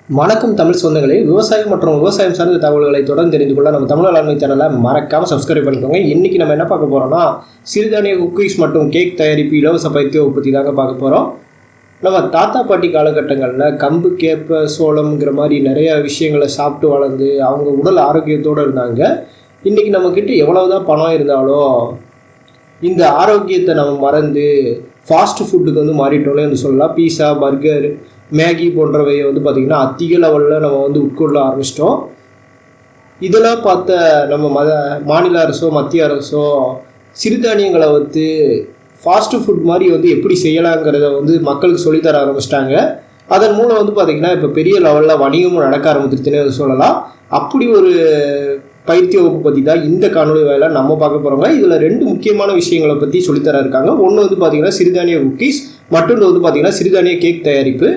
வணக்கம் தமிழ் சொந்தங்களே. விவசாயம் மற்றும் விவசாயம் சார்ந்த தகவல்களை தொடர்ந்து தெரிந்து கொள்ள நம்ம தமிழ் வேளாண்மை சேனலை மறக்காமல் சப்ஸ்கிரைப் பண்ணிக்கோங்க. இன்றைக்கி நம்ம என்ன பார்க்க போகிறோம்னா, சிறுதானிய குக்கீஸ் மற்றும் கேக் தயாரிப்பு இலவச பயிற்சி பற்றி தாங்க பார்க்க போகிறோம். நம்ம தாத்தா பாட்டி காலகட்டங்களில் கம்பு, கேப்ப, சோளம்ங்கிற மாதிரி நிறைய விஷயங்களை சாப்பிட்டு வளர்ந்து அவங்க உடல் ஆரோக்கியத்தோடு இருந்தாங்க. இன்றைக்கி நம்மக்கிட்ட எவ்வளவுதான் பணம் இருந்தாலும் இந்த ஆரோக்கியத்தை நம்ம மறந்து ஃபாஸ்ட் ஃபுட்டுக்கு வந்து மாறிட்டோன்னே வந்து சொல்லலாம். பீஸா, பர்கர், மேகி போன்றவையை வந்து பார்த்திங்கன்னா அதிக லெவலில் நம்ம வந்து உட்கொள்ள ஆரம்பிச்சிட்டோம். இதெல்லாம் பார்த்த நம்ம மாநில அரசோ மத்திய அரசோ சிறுதானியங்களை வந்து ஃபாஸ்ட்டு ஃபுட் மாதிரி வந்து எப்படி செய்யலாங்கிறத வந்து மக்களுக்கு சொல்லித்தர ஆரம்பிச்சிட்டாங்க. அதன் மூலம் வந்து பார்த்திங்கன்னா இப்போ பெரிய லெவலில் வணிகமும் நடக்க ஆரம்பிச்சிருச்சுன்னு சொல்லலாம். அப்படி ஒரு பயிற்சி வகுப்பு பற்றி தான் இந்த காணொலி வாயிலாக நம்ம பார்க்க போகிறோங்க. இதில் ரெண்டு முக்கியமான விஷயங்களை பற்றி சொல்லித்தர இருக்காங்க. ஒன்று வந்து பார்த்திங்கன்னா சிறுதானிய குக்கீஸ், மற்றொன்று வந்து பார்த்திங்கன்னா சிறுதானிய கேக் தயாரிப்பு.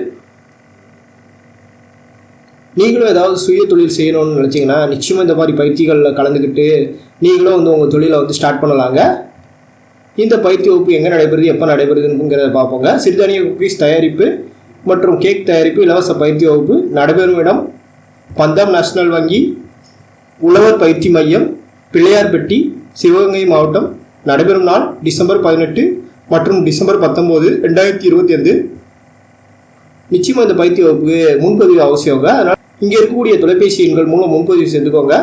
நீங்களும் ஏதாவது சுய தொழில் செய்யணும்னு நினச்சிங்கன்னா நிச்சயமாக இந்த மாதிரி பயிற்சிகளில் கலந்துக்கிட்டு நீங்களும் வந்து உங்கள் தொழிலை வந்து ஸ்டார்ட் பண்ணலாங்க. இந்த பயிற்சி வகுப்பு எங்கே நடைபெறுது, எப்போ நடைபெறுதுங்கிறத பார்ப்போங்க. சிறுதானிய குக்கீஸ் தயாரிப்பு மற்றும் கேக் தயாரிப்பு இலவச பயிற்சி வகுப்பு நடைபெறும் இடம் பஞ்சாப் நேஷனல் வங்கி உழவர் பயிற்சி மையம், பிள்ளையார்பட்டி, சிவகங்கை மாவட்டம். நடைபெறும் நாள் டிசம்பர் 18 மற்றும் டிசம்பர் 19, 2025. நிச்சயமாக இந்த பயிற்சி வகுப்புக்கு முன்பதிவு அவசியங்க. அதனால் இங்கே இருக்கக்கூடிய தொலைபேசி எண்கள் மூலம் முன்பதிவு செஞ்சுக்கோங்க.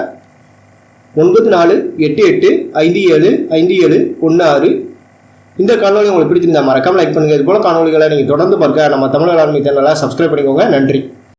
9488575716. இந்த காணொலி உங்களுக்கு பிடிச்சிருந்தா மறக்காமல் லைக் பண்ணுங்கள். இது போல காணொலிகளை நீங்கள் தொடர்ந்து பார்க்க நம்ம தமிழ் வேளாண்மை சேனலை சப்ஸ்கிரைப் பண்ணிக்கோங்க. நன்றி.